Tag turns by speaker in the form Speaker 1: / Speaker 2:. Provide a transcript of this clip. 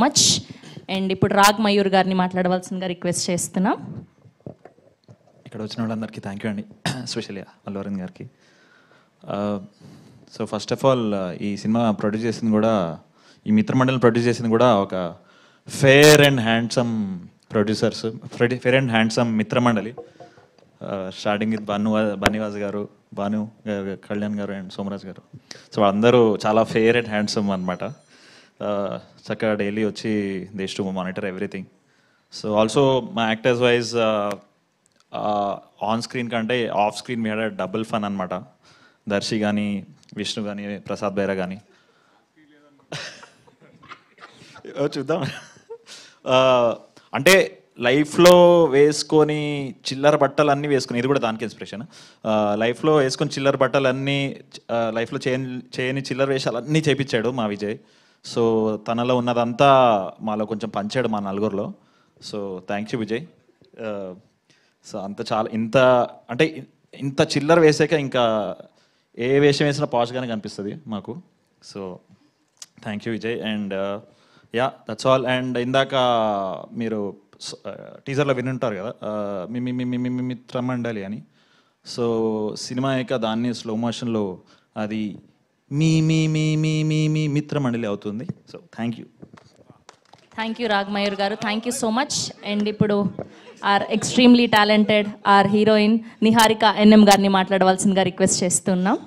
Speaker 1: Much. And ఇప్పుడు రాగ్ మయూర్ గారిని మాట్లాడవలసిందిగా రిక్వెస్ట్ చేస్తున్నాం.
Speaker 2: ఇక్కడ వచ్చిన వాళ్ళందరికీ థ్యాంక్ యూ అండి, ఎస్పెషల్లీ అల్లు అరవింద్ గారికి. సో ఫస్ట్ ఆఫ్ ఆల్ ఈ సినిమా ప్రొడ్యూస్ చేసింది కూడా, ఈ మిత్రమండలిని ప్రొడ్యూస్ చేసింది కూడా ఒక fair and handsome producers, fair and handsome Mitramandali. Starting with Bunny Vas garu, Bhanu గారు, కళ్యాణ్ గారు అండ్ సోమరాజ్ గారు. సో వాళ్ళందరూ చాలా ఫేర్ అండ్ హ్యాండ్సమ్ అనమాట. చక్కగా డైలీ వచ్చి they to monitor everything. So also మా యాక్టర్స్ వైజ్ ఆన్ స్క్రీన్ కంటే ఆఫ్ స్క్రీన్ మీద డబుల్ ఫన్ అనమాట. దర్శి కానీ, విష్ణు కానీ, ప్రసాద్ బైరా కానీ చూద్దాం. అంటే లైఫ్లో వేసుకొని చిల్లర బట్టలు అన్నీ వేసుకొని, ఇది కూడా దానికి ఇన్స్పిరేషన్. లైఫ్లో వేసుకొని చిల్లర బట్టలు అన్నీ, లైఫ్లో చేయని చిల్లర వేషాలు అన్నీ చేపించాడు మా విజయ్. సో తనలో ఉన్నదంతా మాలో కొంచెం పంచాడు మా నలుగురిలో. So thank you Vijay. So అంత చాలా ఇంత చిల్లర వేసాక ఇంకా ఏ వేషం వేసినా పాష్గానే కనిపిస్తుంది మాకు. So thank you Vijay. And yeah that's all. And ఇందాక మీరు టీజర్లో వినుంటారు కదా, మిత్రమండలి అని. సో సినిమా యొక్క దాన్ని స్లో మోషన్లో అది మీ మీ మీ మీ మీ మీ మిత్రమండలి అవుతుంది. So thank you.
Speaker 1: Thank you Raag Mayur గారు, thank you so much. And ఇప్పుడు our extremely talented our heroine Niharika NM గారిని మాట్లాడవలసిందిగా రిక్వెస్ట్ చేస్తున్నాం.